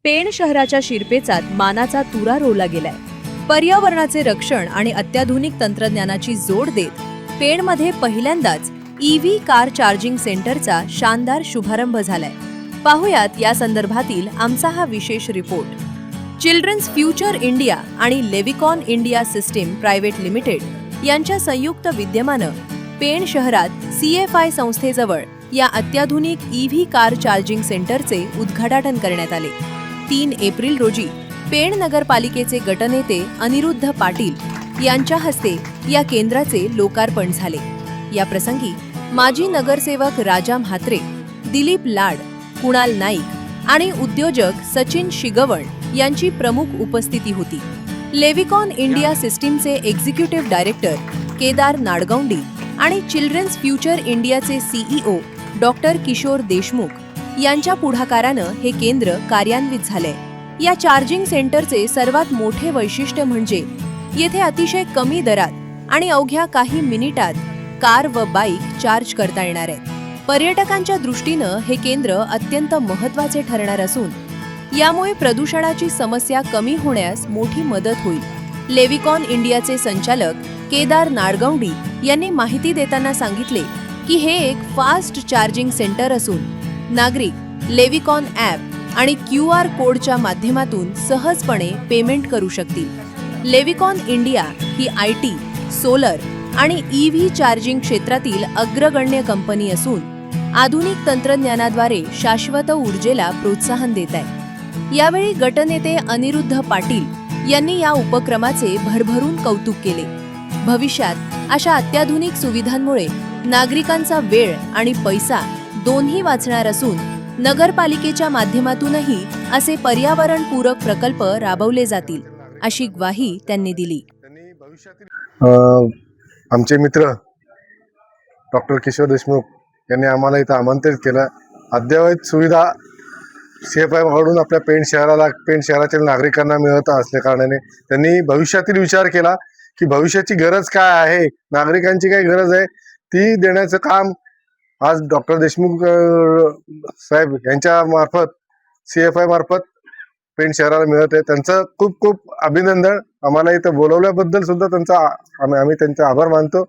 पेण शहराच्या शिरपेचात मानाचा तुरा रोवला गेलाय. पर्यावरणाचे रक्षण आणि अत्याधुनिक तंत्रज्ञानाची जोड देत पेणमध्ये पहिल्यांदाच ईव्ही कार चार्जिंग सेंटरचा शानदार शुभारंभ झालाय. पाहुयात या संदर्भातील आमचा हा विशेष रिपोर्ट. चिल्ड्रन्स फ्युचर इंडिया आणि लेविकॉन इंडिया सिस्टीम प्रायव्हेट लिमिटेड यांच्या संयुक्त विद्यमानं पेण शहरात CFI संस्थेजवळ या अत्याधुनिक ईव्ही कार चार्जिंग सेंटरचे उद्घाटन करण्यात आले. 3 एप्रिल रोजी पेण नगरपालिकेचे गटनेते अनिरुद्ध पाटील यांच्या हस्ते या केंद्राचे लोकार्पण झाले. या प्रसंगी माजी नगरसेवक राजा म्हात्रे, दिलीप लाड, कुणाल नाईक आणि उद्योजक सचिन शिगवण यांची प्रमुख उपस्थिती होती. लेविकॉन इंडिया सिस्टीमचे एक्झिक्युटिव्ह डायरेक्टर केदार नाडगौंडी आणि चिल्ड्रन्स फ्युचर इंडियाचे CEO डॉक्टर किशोर देशमुख यांच्या पुढाकारानं हे केंद्र कार्यान्वित झालंय. या चार्जिंग सेंटरचे सर्वात मोठे वैशिष्ट्य म्हणजे येथे अतिशय कमी दरात आणि अवघ्या काही मिनिटात कार व बाईक चार्ज करता येणार आहे. पर्यटकांच्या दृष्टीनं हे केंद्र अत्यंत महत्त्वाचे ठरणार असून यामुळे प्रदूषणाची समस्या कमी होण्यास मोठी मदत होईल. लेविकॉन इंडियाचे संचालक केदार नाडगौंडी यांनी माहिती देताना सांगितले की हे एक फास्ट चार्जिंग सेंटर असून नागरिक लेविकॉन ॲप आणि QR कोडच्या माध्यमातून सहजपणे पेमेंट करू शकतील. लेविकॉन इंडिया ही IT, सोलर आणि EV चार्जिंग क्षेत्रातील अग्रगण्य कंपनी असून आधुनिक तंत्रज्ञानाद्वारे शाश्वत ऊर्जेला प्रोत्साहन देत आहे. यावेळी गटनेते अनिरुद्ध पाटील यांनी या उपक्रमाचे भरभरून कौतुक केले. भविष्यात अशा अत्याधुनिक सुविधांमुळे नागरिकांचा वेळ आणि पैसा दोन्ही वाचणार असून नगरपालिकेच्या माध्यमातूनही असे पर्यावरणपूरक प्रकल्प राबवले जातील अशी ग्वाही त्यांनी दिली. आमचे मित्र डॉक्टर किशोर देशमुख यांनी आम्हाला इथं आमंत्रित केलं. अद्ययावत सुविधा CFI कडून आपल्या पेण शहरातील नागरिकांना मिळत असल्या कारणाने त्यांनी भविष्यातील विचार केला की भविष्याची गरज काय आहे, नागरिकांची काय गरज आहे ती देण्याचं काम आज डॉक्टर देशमुख साहेब यांच्या मार्फत CFI मार्फत पेण शहराला मिळत आहे. त्यांचं खूप खूप अभिनंदन. आम्हाला इथं बोलवल्याबद्दल सुद्धा आम्ही त्यांचा आभार मानतो.